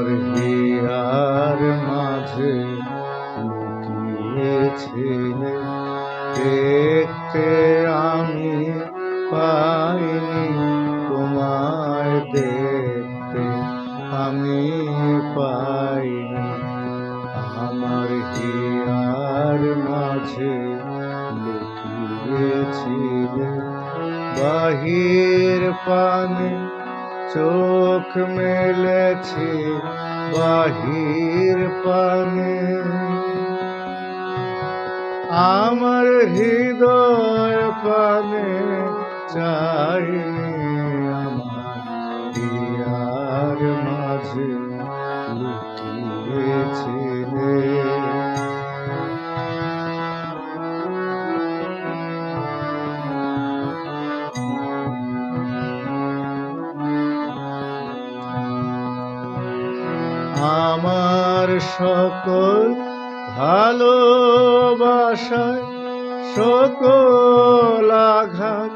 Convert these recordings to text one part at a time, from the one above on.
আমার হিয়ার মাঝে লুকিয়েছিলে, দেখতে আমি পাইনি তোমায়, দেখতে আমি পাইনি। আমার হিয়ার মাঝে লুকিয়েছিলে, বাহির পানে চোখ মেলেছি, বাহির পানে আমার হৃদয় পানে চাইনি। আমার হিয়ার মাঝে লুকিয়েছিলে। আমার সকল ভালোবাসায় সকল আঘাত,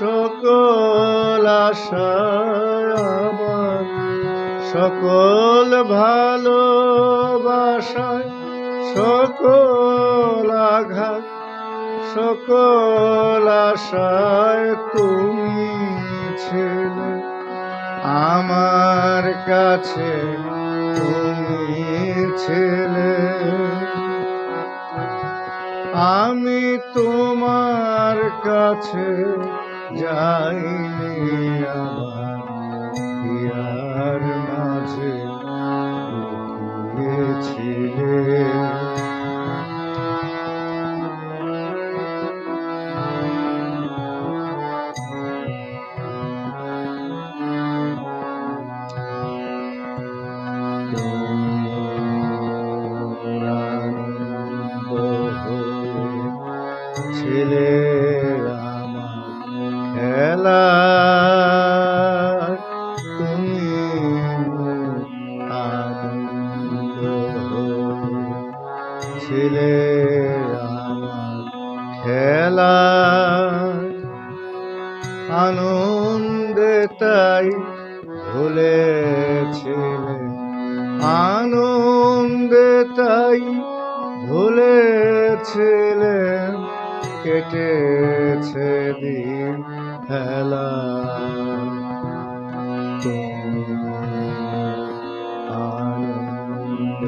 সকল আশায়, আমার সকল ভালোবাসায় সকল আঘাত, সকল আশায় তুমি ছিলে। আমার কাছে তুমি ছিলে, আমি তোমার কাছে যাইনি। আমার হিয়ার মাঝে লুকিয়েছিলে। ছিলে আমার খেলা, তুমি আনন্দ ছিলে আমার খেলা, আনন্দে তাই ভুলেছিলে, আনন্দে তাই ভুলেছিলে। কেটেছে দিন হেলা, আনন্দ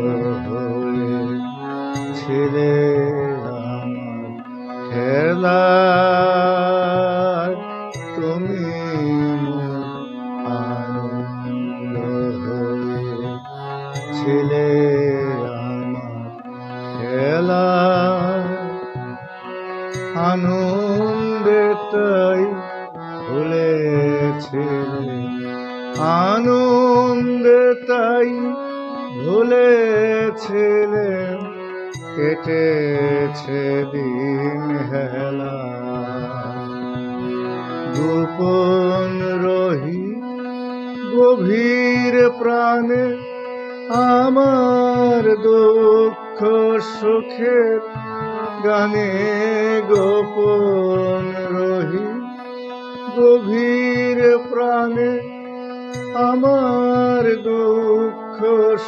হয়েছিলে আমার খেলা, তুমি আনন্দ হয়েছিলে আমার খেলা, আনন্দে তাই ভুলেছিলে, আনন্দে তাই ভুলেছিলে। কেটেছে দিন হেলা, গোপন রহি গভীর প্রাণে, আমার দুঃখ সুখের গানে গোপন রহি গভীর প্রাণে, আমার দুঃখ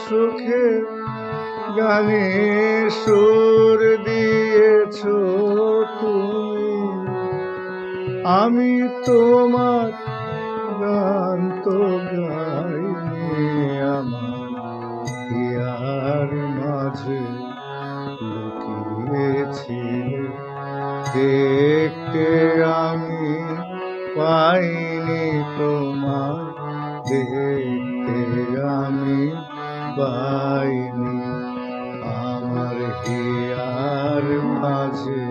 সুখের গানে সুর দিয়েছ তুমি। আমি তোমার গান তো গাইনি, আমার হিয়ার মাঝে লুকিয়েছিলে, দেখতে আমি পাইনি তোমায়, দেখতে আমি পাইনি। আমার হিয়ার মাঝে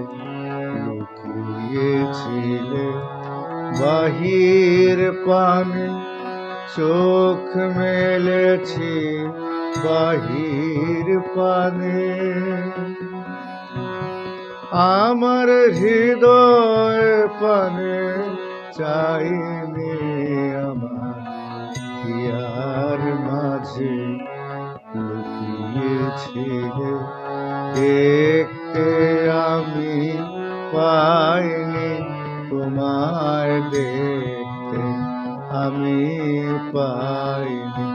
লুকিয়েছিলে, বাহির পানে চোখ মেলেছি, বাহির পানে আমার হৃদয় পানে চাইনি। আমার হিয়ার মাঝে লুকিয়েছিলে, দেখতে আমি পাইনি তোমায়, দেখতে আমি পাইনি।